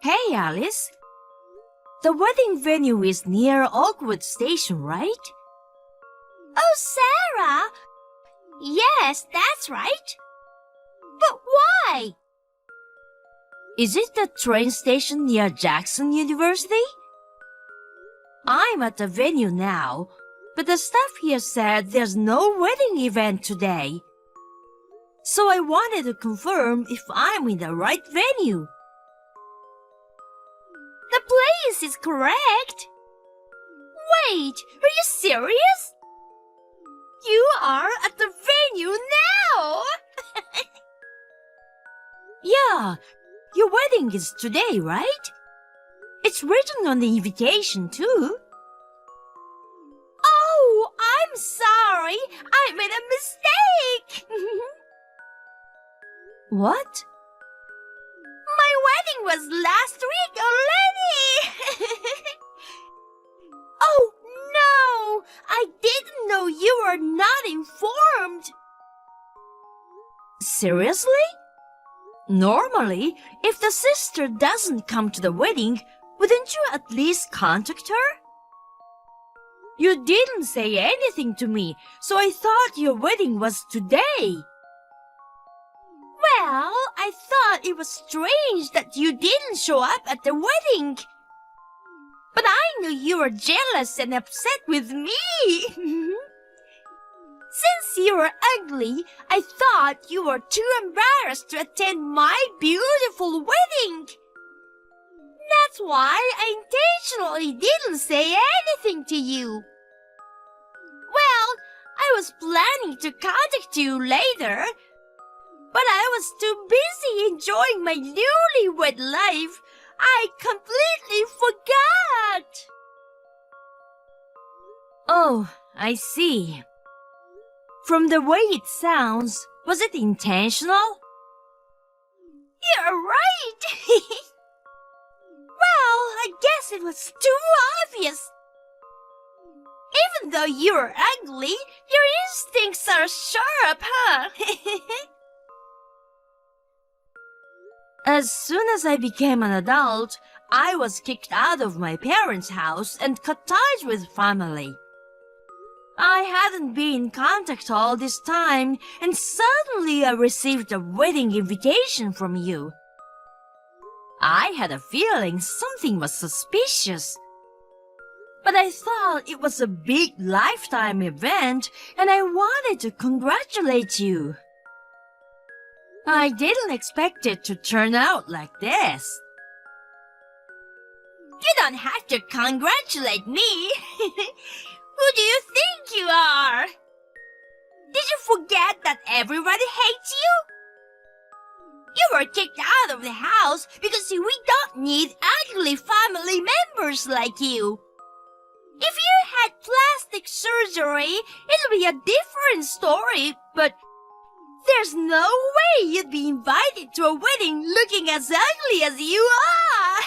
Hey, Alice. The wedding venue is near Oakwood Station, right? Oh, Sarah! Yes, that's right. But why? Is it the train station near Jackson University? I'm at the venue now, but the staff here said there's no wedding event today. So I wanted to confirm if I'm in the right venue. The place is correct. Wait, are you serious? You are at the venue now! Yeah, your wedding is today, right? It's written on the invitation, too. Oh, I'm sorry. I made a mistake. What? My wedding was last week already. Oh, no. I didn't know you were not informed. Seriously? Normally, if the sister doesn't come to the wedding, wouldn't you at least contact her? You didn't say anything to me, so I thought your wedding was today. Well, I thought it was strange that you didn't show up at the wedding. But I knew you were jealous and upset with me. Since you were ugly, I thought you were too embarrassed to attend my beautiful wedding. That's why I intentionally didn't say anything to you. Well, I was planning to contact you later, but I was too busy enjoying my newlywed life. I completely forgot. Oh, I see. From the way it sounds, was it intentional? You're right. Well, I guess it was too obvious. Even though you're ugly, your instincts are sharp, huh? As soon as I became an adult, I was kicked out of my parents' house and cut ties with family. I hadn't been in contact all this time, and suddenly I received a wedding invitation from you. I had a feeling something was suspicious. But I thought it was a big lifetime event, and I wanted to congratulate you. I didn't expect it to turn out like this. You don't have to congratulate me. Who do you think you are? Did you forget that everybody hates you? You were kicked out of the house because we don't need ugly family members like you. If you had plastic surgery, it'll be a different story, but there's no way you'd be invited to a wedding looking as ugly as you are.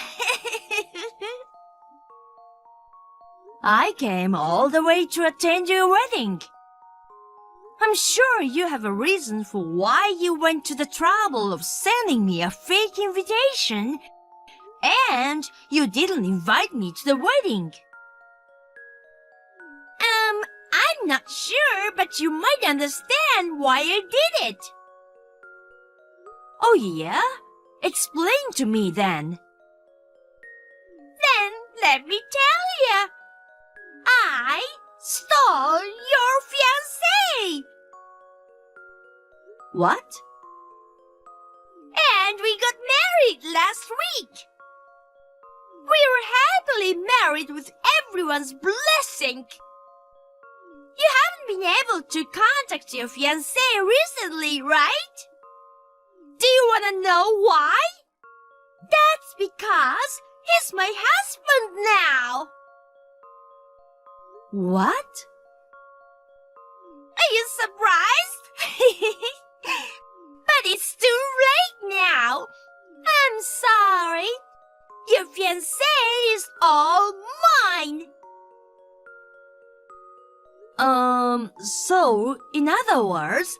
I came all the way to attend your wedding. I'm sure you have a reason for why you went to the trouble of sending me a fake invitation, and you didn't invite me to the wedding. I'm not sure, but you might understand why I did it. Oh yeah? Explain to me then. Then let me tell you. I stole your fiancé. What? And we got married last week. We were happily married with everyone's blessing. You haven't been able to contact your fiancé recently, right? Do you want to know why? That's because he's my husband now. What? Are you surprised? But it's too late now. I'm sorry. Your fiancé is all mine. So, in other words,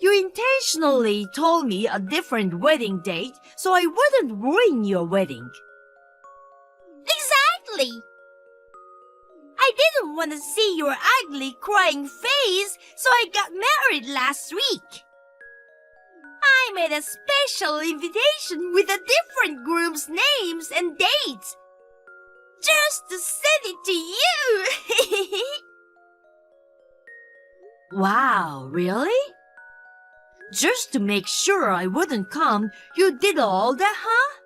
You intentionally told me a different wedding date so I wouldn't ruin your wedding. Exactly! I didn't want to see your ugly crying face, so I got married last week. I made a special invitation with the different groups' names and dates, just to send it to you. Wow, really? Just to make sure I wouldn't come, you did all that, huh?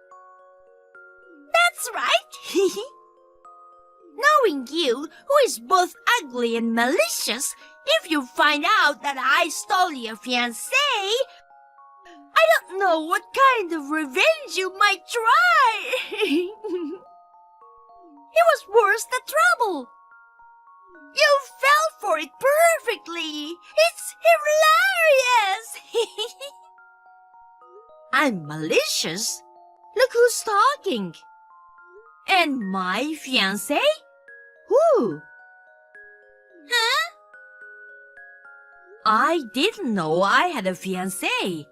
That's right. Knowing you, who is both ugly and malicious, if you find out that I stole your fiancé, I don't know what kind of revenge you might try. It was worth the trouble. You fell for it perfectly. It's hilarious. I'm malicious? Look who's talking. And my fiancé? Who? Huh? I didn't know I had a fiancé.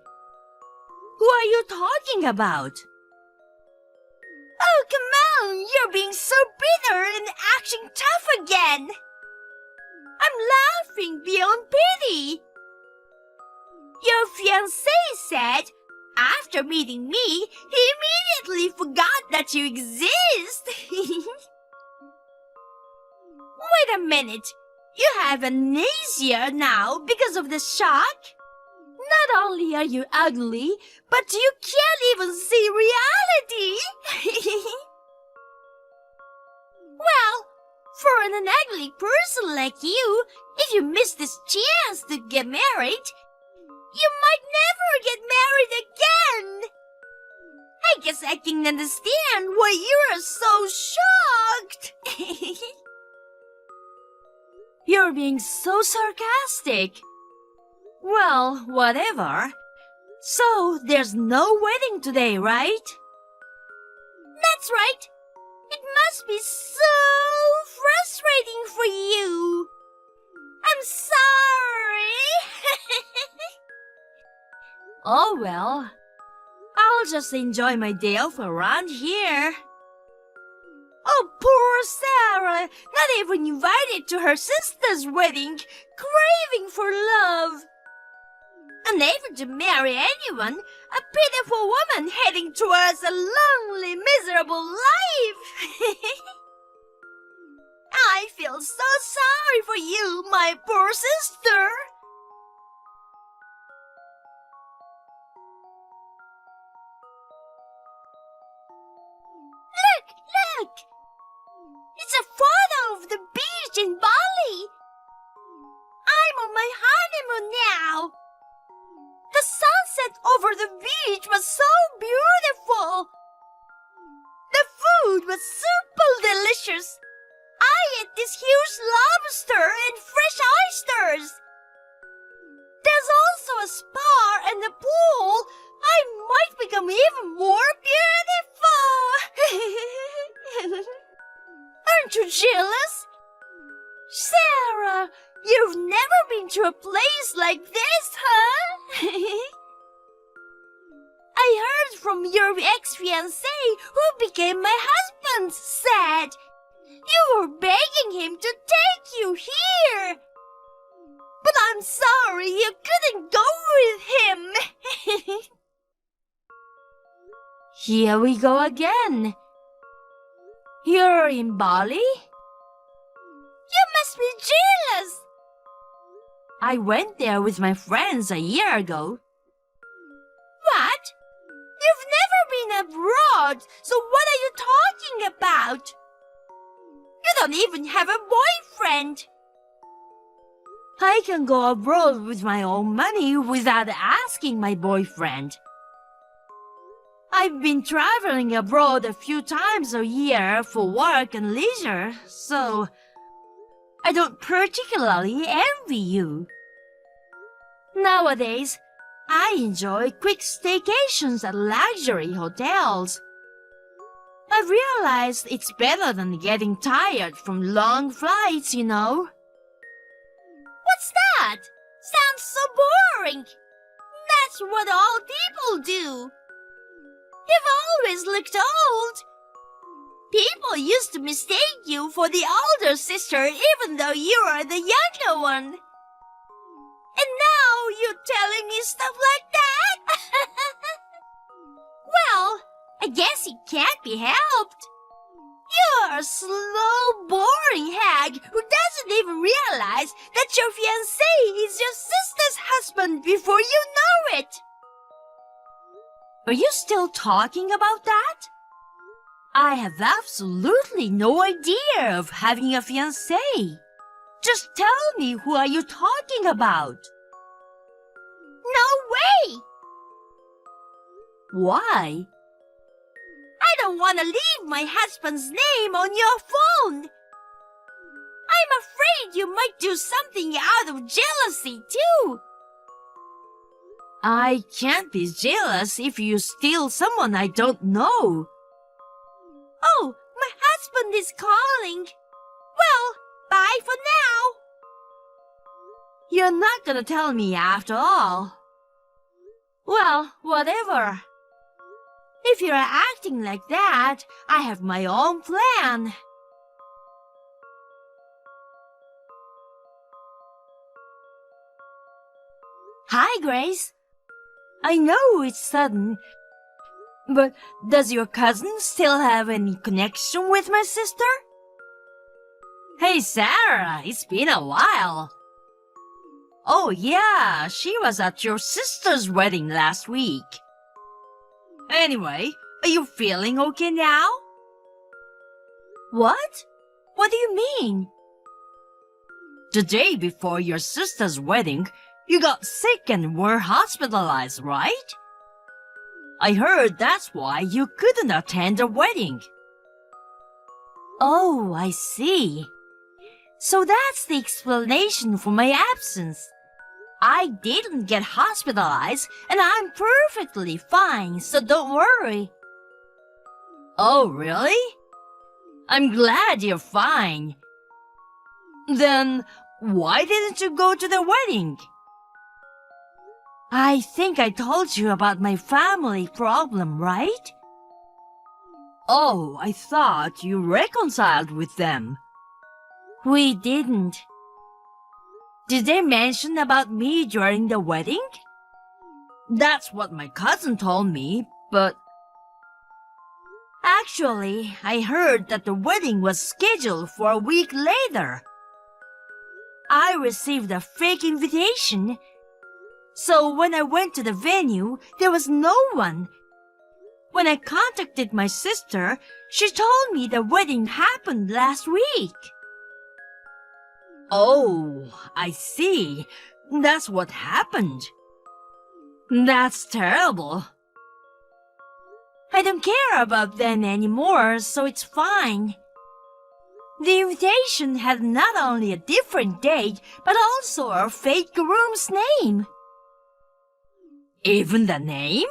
Who are you talking about? Oh, come on. You're being so bitter and acting tough again. I'm laughing beyond pity. Your fiancé said, after meeting me, he immediately forgot that you exist. Wait a minute. You have amnesia now because of the shock? Not only are you ugly, but you can't even see reality. Well, for an ugly person like you, if you miss this chance to get married, you might never get married again. I guess I can understand why you are so shocked. You're being so sarcastic. Well, whatever. So, there's no wedding today, right? That's right. It must be so frustrating for you. I'm sorry. Oh well. I'll just enjoy my day off around here. Oh, poor Sarah. Not even invited to her sister's wedding, craving for love. Unable to marry anyone, a pitiful woman heading towards a lonely, miserable life. I feel so sorry for you, my poor sister. Look! It's a photo of the beach in Bali. I'm on my honeymoon now. The sunset over the beach was so beautiful. The food was super delicious. I ate this huge lobster and fresh oysters. There's also a spa and a pool. I might become even more beautiful. Aren't you jealous? Sarah, you've never been to a place like this, huh? I heard from your ex-fiancé, who became my husband, said you were begging him to take you here. But I'm sorry you couldn't go with him. Here we go again. You're in Bali? You must be jealous. I went there with my friends a year ago. What? You've never been abroad, so what are you talking about? You don't even have a boyfriend. I can go abroad with my own money without asking my boyfriend. I've been traveling abroad a few times a year for work and leisure, so I don't particularly envy you. Nowadays, I enjoy quick staycations at luxury hotels. I've realized it's better than getting tired from long flights, you know. What's that? Sounds so boring. That's what all people do. You've always looked old. People used to mistake you for the older sister even though you are the younger one. And now you're telling me stuff like that? Well, I guess it can't be helped. You're a slow, boring hag who doesn't even realize that your fiancé is your sister's husband before you know it. Are you still talking about that? I have absolutely no idea of having a fiancé. Just tell me, who are you talking about? No way! Why? I don't want to leave my husband's name on your phone. I'm afraid you might do something out of jealousy, too. I can't be jealous if you steal someone I don't know. Oh, my husband is calling. Well, bye for now. You're not gonna tell me after all. Well, whatever. If you're acting like that, I have my own plan. Hi, Grace. I know it's sudden, but does your cousin still have any connection with my sister? Hey, Sarah, it's been a while. Oh, yeah, she was at your sister's wedding last week. Anyway, are you feeling okay now? What? What do you mean? The day before your sister's wedding, you got sick and were hospitalized, right? I heard that's why you couldn't attend the wedding. Oh, I see. So that's the explanation for my absence. I didn't get hospitalized and I'm perfectly fine, so don't worry. Oh, really? I'm glad you're fine. Then why didn't you go to the wedding? I think I told you about my family problem, right? Oh, I thought you reconciled with them. We didn't. Did they mention about me during the wedding? That's what my cousin told me, but... Actually, I heard that the wedding was scheduled for a week later. I received a fake invitation. So when I went to the venue, there was no one. When I contacted my sister, she told me the wedding happened last week. Oh, I see. That's what happened. That's terrible. I don't care about them anymore, so it's fine. The invitation had not only a different date, but also a fake groom's name. Even the name?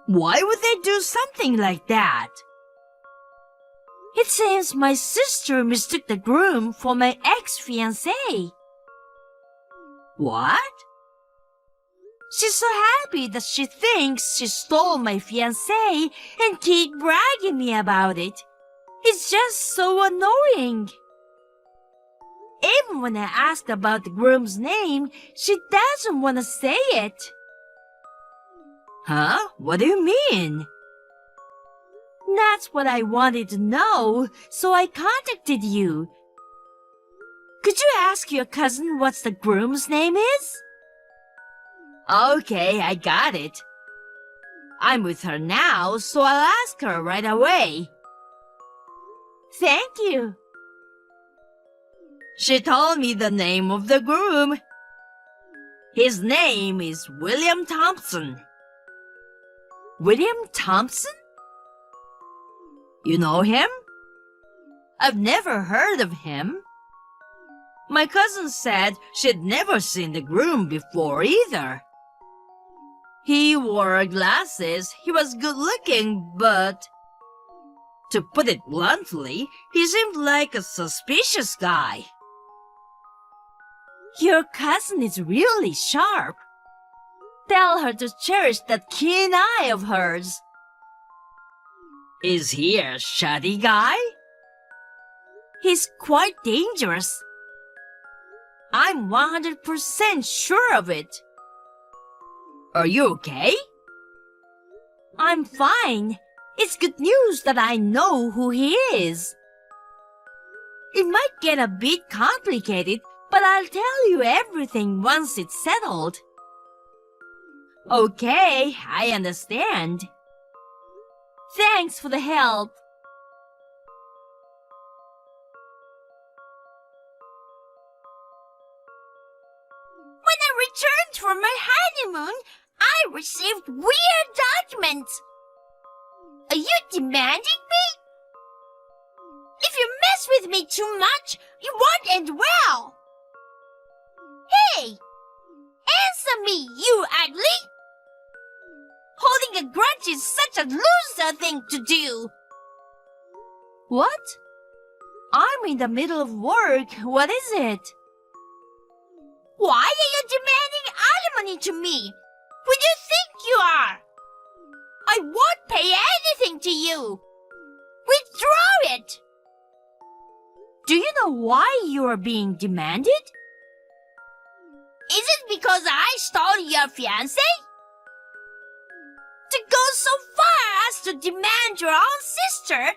Why would they do something like that? It seems my sister mistook the groom for my ex-fiancé. What? She's so happy that she thinks she stole my fiancé and keep bragging me about it. It's just so annoying. Even when I asked about the groom's name, she doesn't want to say it. Huh? What do you mean? That's what I wanted to know, so I contacted you. Could you ask your cousin what the groom's name is? Okay, I got it. I'm with her now, so I'll ask her right away. Thank you. She told me the name of the groom. His name is William Thompson. William Thompson? You know him? I've never heard of him. My cousin said she'd never seen the groom before either. He wore glasses, he was good-looking, but... to put it bluntly, he seemed like a suspicious guy. Your cousin is really sharp. Tell her to cherish that keen eye of hers. Is he a shady guy? He's quite dangerous. I'm 100% sure of it. Are you okay? I'm fine. It's good news that I know who he is. It might get a bit complicated, but I'll tell you everything once it's settled. Okay, I understand. Thanks for the help. When I returned from my honeymoon, I received weird documents. Are you demanding me? If you mess with me too much, you won't end well. Hey! Answer me, you ugly! Holding a grudge is such a loser thing to do. What? I'm in the middle of work. What is it? Why are you demanding alimony to me? Who do you think you are? I won't pay anything to you. Withdraw it. Do you know why you are being demanded? Is it because I stole your fiancé? To go so far as to demand your own sister?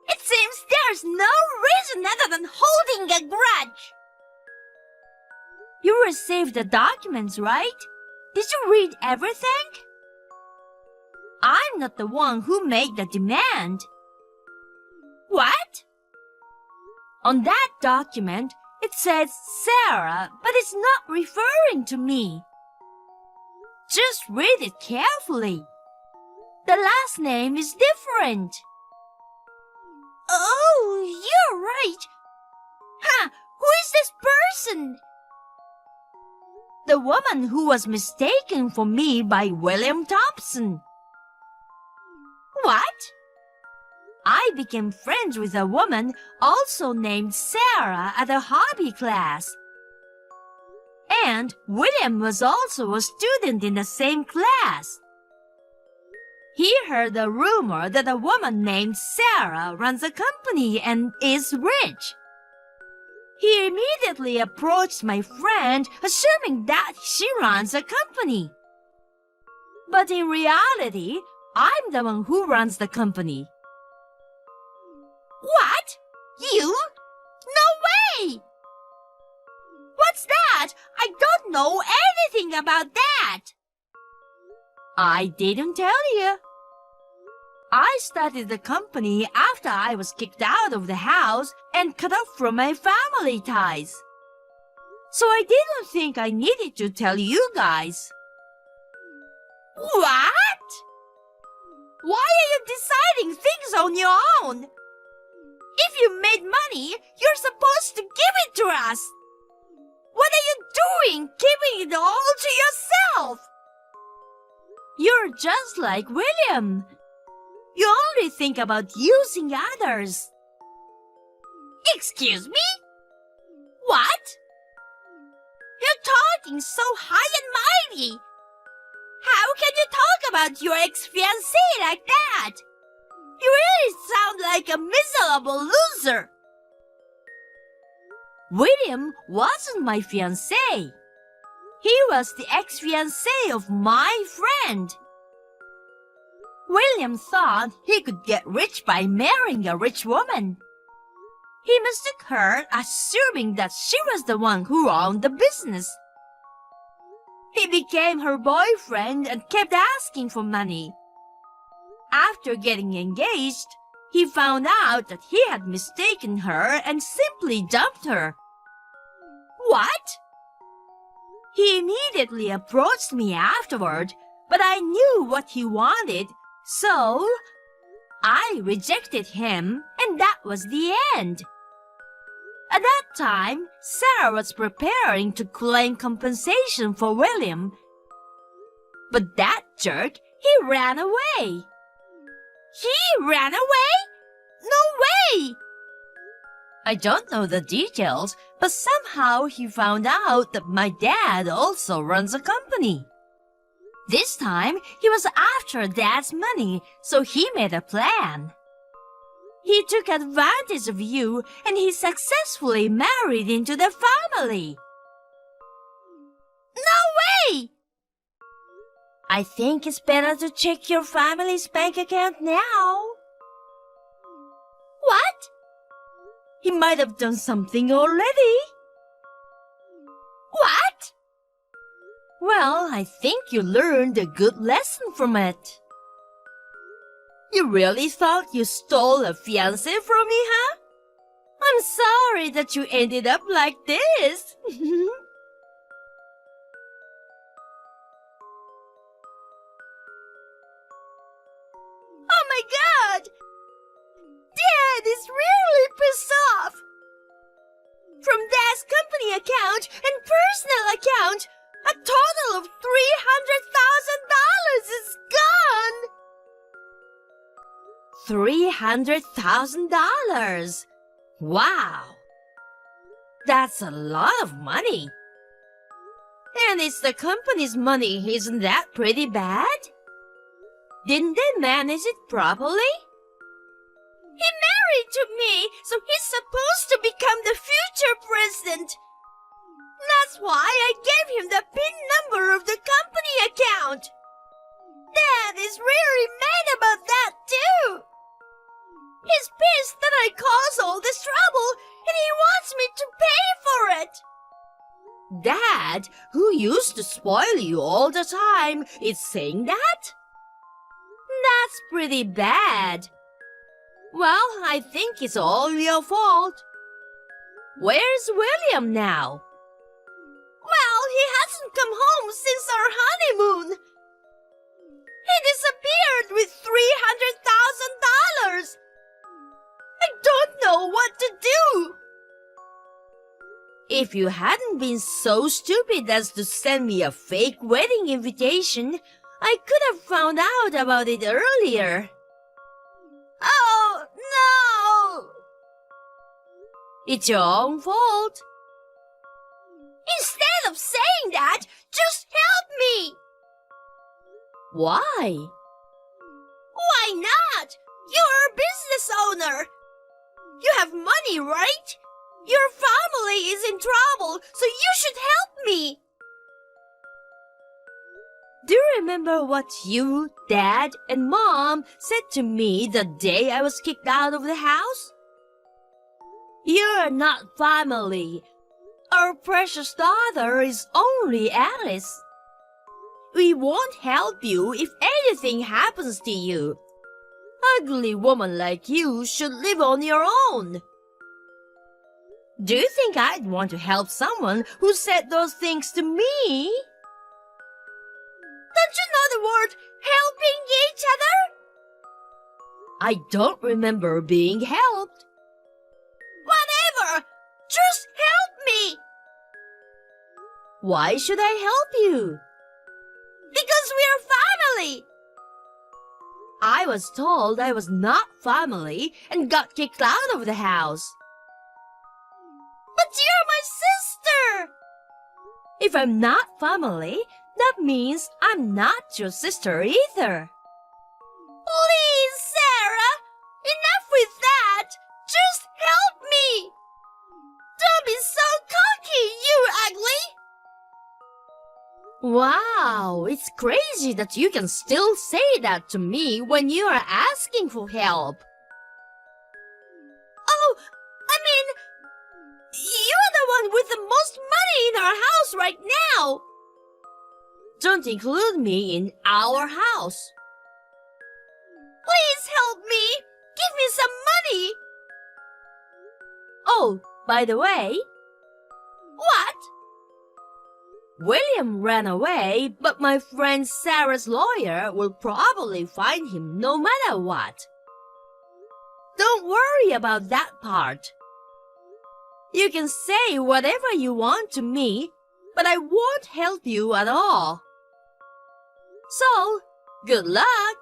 It seems there's no reason other than holding a grudge. You received the documents, right? Did you read everything? I'm not the one who made the demand. What? On that document, it says Sarah, but it's not referring to me. Just read it carefully. The last name is different. Oh, you're right. Huh, who is this person? The woman who was mistaken for me by William Thompson. What? I became friends with a woman also named Sarah at a hobby class. And William was also a student in the same class. He heard a rumor that a woman named Sarah runs a company and is rich. He immediately approached my friend, assuming that she runs a company. But in reality, I'm the one who runs the company. What? You? No way! What's that? I don't know anything about that. I didn't tell you. I started the company after I was kicked out of the house and cut off from my family ties. So I didn't think I needed to tell you guys. What? Why are you deciding things on your own? If you made money, you're supposed to give it to us. What are you doing, keeping it all to yourself? You're just like William. You only think about using others. Excuse me? What? You're talking so high and mighty. How can you talk about your ex-fiancé like that? You really sound like a miserable loser. William wasn't my fiancé. He was the ex-fiancé of my friend. William thought he could get rich by marrying a rich woman. He mistook her, assuming that she was the one who owned the business. He became her boyfriend and kept asking for money. After getting engaged, he found out that he had mistaken her and simply dumped her. What? He immediately approached me afterward, but I knew what he wanted, so I rejected him, and that was the end. At that time, Sarah was preparing to claim compensation for William. But that jerk, he ran away. He ran away? No way! I don't know the details, but somehow he found out that my dad also runs a company. This time, he was after Dad's money, so he made a plan. He took advantage of you, and he successfully married into the family. No way! I think it's better to check your family's bank account now. What? He might have done something already. What? Well, I think you learned a good lesson from it. You really thought you stole a fiancé from me, huh? I'm sorry that you ended up like this. Oh my God! Dad is really pissed off! From Dad's company account and personal account, a total of $300,000 is gone! $300,000. Wow. That's a lot of money. And it's the company's money, isn't that pretty bad? Didn't they manage it properly? He married to me, so he's supposed to become the future president. That's why I gave him the PIN number of the company account. Dad is really mad about that too. He's pissed that I caused all this trouble, and he wants me to pay for it. Dad, who used to spoil you all the time, is saying that? That's pretty bad. Well, I think it's all your fault. Where's William now? Well, he hasn't come home since our honeymoon. He disappeared with $300,000. I don't know what to do. If you hadn't been so stupid as to send me a fake wedding invitation, I could have found out about it earlier. Oh, no! It's your own fault. Instead of saying that, just help me! Why? Why not? You're a business owner. You have money, right? Your family is in trouble, so you should help me. Do you remember what you, Dad, and Mom said to me the day I was kicked out of the house? You're not family. Our precious daughter is only Alice. We won't help you if anything happens to you. Ugly woman like you should live on your own. Do you think I'd want to help someone who said those things to me? Don't you know the word helping each other? I don't remember being helped. Whatever! Just help me! Why should I help you? Because we're family! I was told I was not family and got kicked out of the house. But you're my sister! If I'm not family, that means I'm not your sister either. Please, Sarah! Enough with that! Just help me! Don't be so cocky, you ugly! Wow, it's crazy that you can still say that to me when you are asking for help. Oh, I mean, you're the one with the most money in our house right now. Don't include me in our house. Please help me. Give me some money. Oh, by the way, What? William ran away, but my friend Sarah's lawyer will probably find him no matter what. Don't worry about that part. You can say whatever you want to me, but I won't help you at all. So, good luck.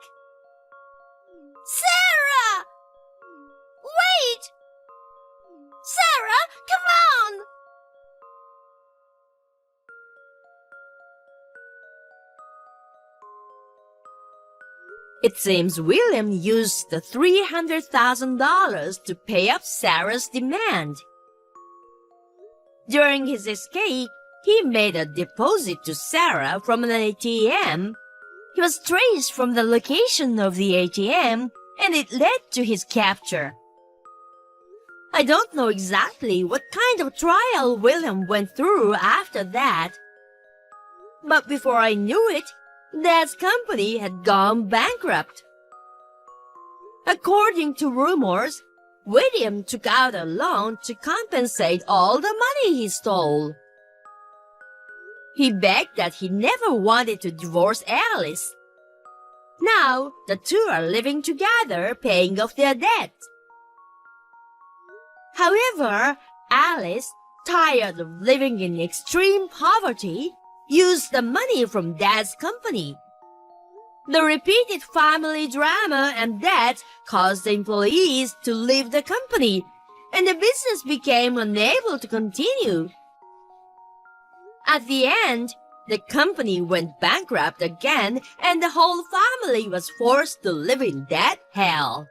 Sarah! Wait! Sarah, come on! It seems William used the $300,000 to pay up Sarah's demand. During his escape, he made a deposit to Sarah from an ATM. He was traced from the location of the ATM, and it led to his capture. I don't know exactly what kind of trial William went through after that. But before I knew it, Dad's company had gone bankrupt. According to rumors, William took out a loan to compensate all the money he stole. He begged that he never wanted to divorce Alice. Now, the two are living together, paying off their debt. However, Alice, tired of living in extreme poverty, used the money from Dad's company. The repeated family drama and debt caused the employees to leave the company, and the business became unable to continue. At the end, the company went bankrupt again, and the whole family was forced to live in debt hell.